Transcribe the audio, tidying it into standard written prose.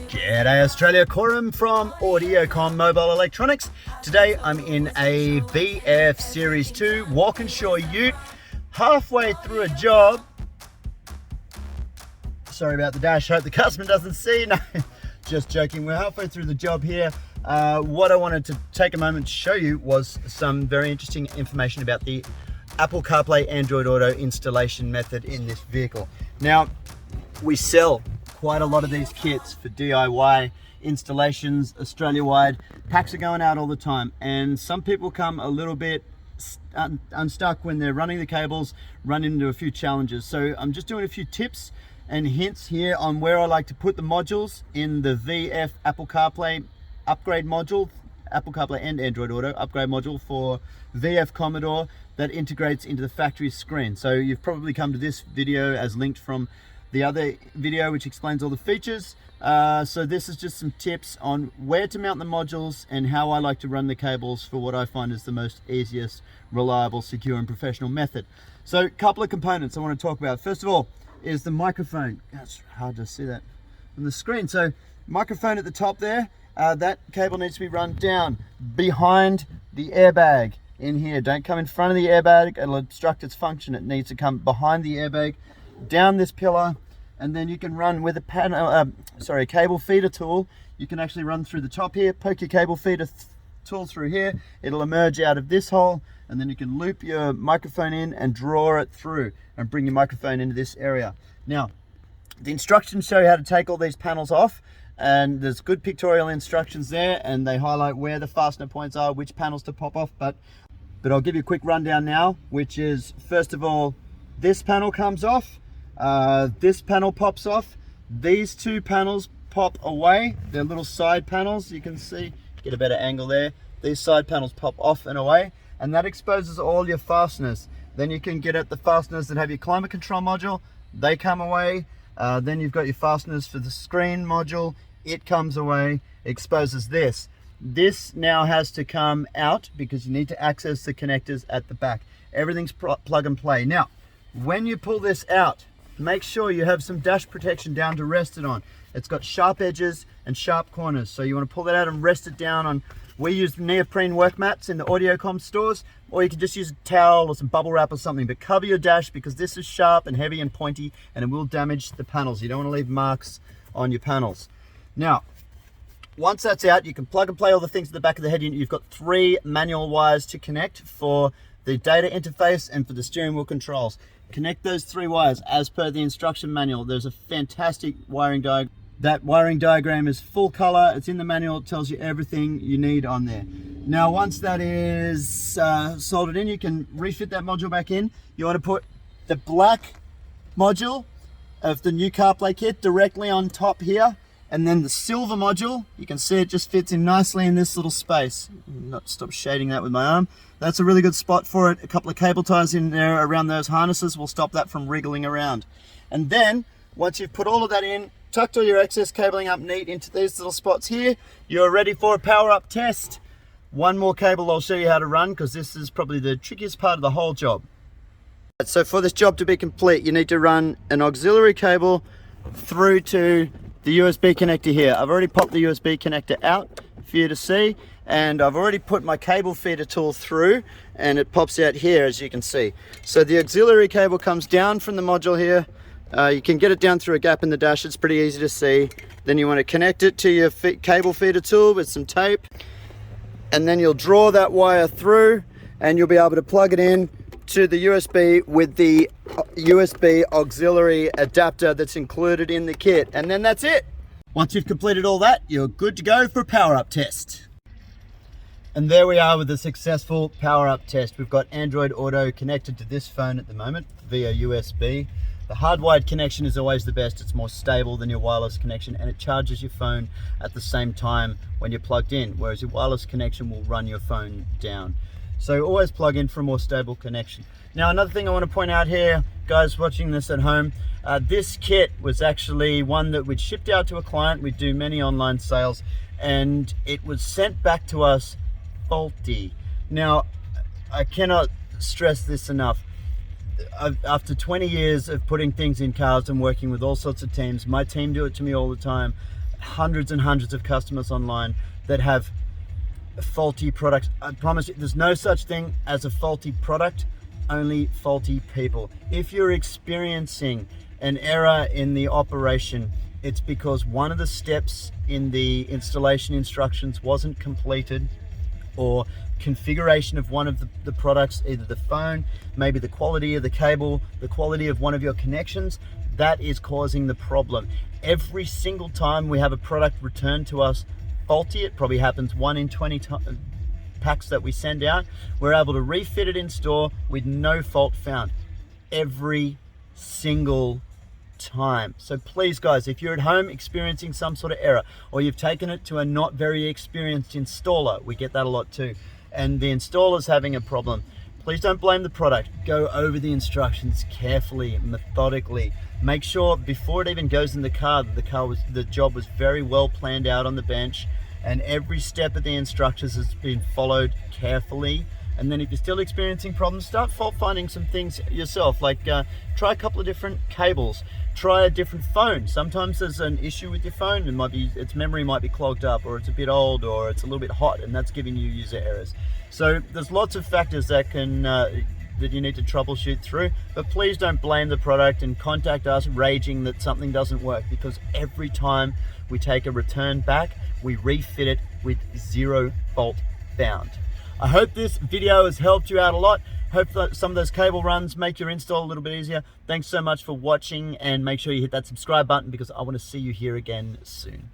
G'day Australia, Korum from Audiocom Mobile Electronics. Today I'm in a VF Series 2 Walkinshaw ute, halfway through a job. Sorry about the dash, hope the customer doesn't see. No, just joking, we're halfway through the job here. What I wanted to take a moment to show you was some very interesting information about the Apple CarPlay Android Auto installation method in this vehicle. Now, we sell quite a lot of these kits for DIY installations Australia-wide. Packs are going out all the time, and some people come a little bit unstuck when they're running the cables, run into a few challenges. So I'm just doing a few tips and hints here on where I like to put the modules in the VF Apple CarPlay upgrade module, Apple CarPlay and Android Auto upgrade module for VF Commodore that integrates into the factory screen. So you've probably come to this video as linked from the other video which explains all the features. So this is just some tips on where to mount the modules and how I like to run the cables for what I find is the most easiest, reliable, secure and professional method. So a couple of components I want to talk about. First of all is the microphone. It's hard to see that on the screen. So microphone at the top there, that cable needs to be run down behind the airbag in here. Don't come in front of the airbag, it'll obstruct its function. It needs to come behind the airbag, down this pillar, and then you can run with a cable feeder tool. You can actually run through the top here, poke your cable feeder tool through here, it'll emerge out of this hole, and then you can loop your microphone in and draw it through and bring your microphone into this area. Now, the instructions show you how to take all these panels off, and there's good pictorial instructions there, and they highlight where the fastener points are, which panels to pop off, but I'll give you a quick rundown now, which is, first of all, this panel comes off, this panel pops off, these two panels pop away. They're little side panels, you can see, get a better angle there. These side panels pop off and away, and that exposes all your fasteners. Then you can get at the fasteners that have your climate control module, they come away. Then you've got your fasteners for the screen module, it comes away, exposes this. This now has to come out because you need to access the connectors at the back. Everything's plug and play. Now, when you pull this out, make sure you have some dash protection down to rest it on. It's got sharp edges and sharp corners, so you want to pull that out and rest it down on. We use neoprene work mats in the Audiocom stores, or you can just use a towel or some bubble wrap or something, but cover your dash because this is sharp and heavy and pointy and it will damage the panels. You don't want to leave marks on your panels. Now, once that's out, you can plug and play all the things at the back of the head unit. You've got 3 manual wires to connect for the data interface and for the steering wheel controls. Connect those 3 wires as per the instruction manual. There's a fantastic wiring diagram. That wiring diagram is full color. It's in the manual. It tells you everything you need on there. Now, once that is soldered in, you can refit that module back in. You want to put the black module of the new CarPlay kit directly on top here. And then the silver module, you can see it just fits in nicely in this little space. Not stop shading that with my arm. That's a really good spot for it. A couple of cable ties in there around those harnesses will stop that from wriggling around. And then, once you've put all of that in, tucked all your excess cabling up neat into these little spots here, you're ready for a power up test. One more cable I'll show you how to run, because this is probably the trickiest part of the whole job. So for this job to be complete, you need to run an auxiliary cable through to the USB connector here. I've already popped the USB connector out for you to see, and I've already put my cable feeder tool through, and it pops out here as you can see. So the auxiliary cable comes down from the module here. You can get it down through a gap in the dash, it's pretty easy to see. Then you want to connect it to your cable feeder tool with some tape, and then you'll draw that wire through and you'll be able to plug it in to the USB with the USB auxiliary adapter that's included in the kit, and then that's it. Once you've completed all that, you're good to go for a power-up test. And there we are with a successful power-up test. We've got Android Auto connected to this phone at the moment via USB. The hardwired connection is always the best. It's more stable than your wireless connection, and it charges your phone at the same time when you're plugged in, whereas your wireless connection will run your phone down. So always plug in for a more stable connection. Now, another thing I want to point out here, guys watching this at home, this kit was actually one that we'd shipped out to a client. We do many online sales, and it was sent back to us faulty. Now, I cannot stress this enough. After 20 years of putting things in cars and working with all sorts of teams, my team do it to me all the time. hundreds and hundreds of customers online that have faulty products. I promise you, there's no such thing as a faulty product, only faulty people. If you're experiencing an error in the operation, it's because one of the steps in the installation instructions wasn't completed, or configuration of one of the products, either the phone, maybe the quality of the cable, the quality of one of your connections, that is causing the problem. Every single time we have a product returned to us faulty, it probably happens 1 in 20 packs that we send out, we're able to refit it in store with no fault found. Every single time. So please guys, if you're at home experiencing some sort of error, or you've taken it to a not very experienced installer, we get that a lot too, and the installer's having a problem, please don't blame the product. Go over the instructions carefully, methodically. Make sure before it even goes in the car that the job was very well planned out on the bench, and every step of the instructions has been followed carefully. And then if you're still experiencing problems, start fault finding some things yourself, like try a couple of different cables, try a different phone. Sometimes there's an issue with your phone, it might be, its memory might be clogged up, or it's a bit old, or it's a little bit hot, and that's giving you user errors. So there's lots of factors that can that you need to troubleshoot through, but please don't blame the product and contact us raging that something doesn't work, because every time we take a return back, we refit it with 0 fault found. I hope this video has helped you out a lot. Hope that some of those cable runs make your install a little bit easier. Thanks so much for watching, and make sure you hit that subscribe button, because I want to see you here again soon.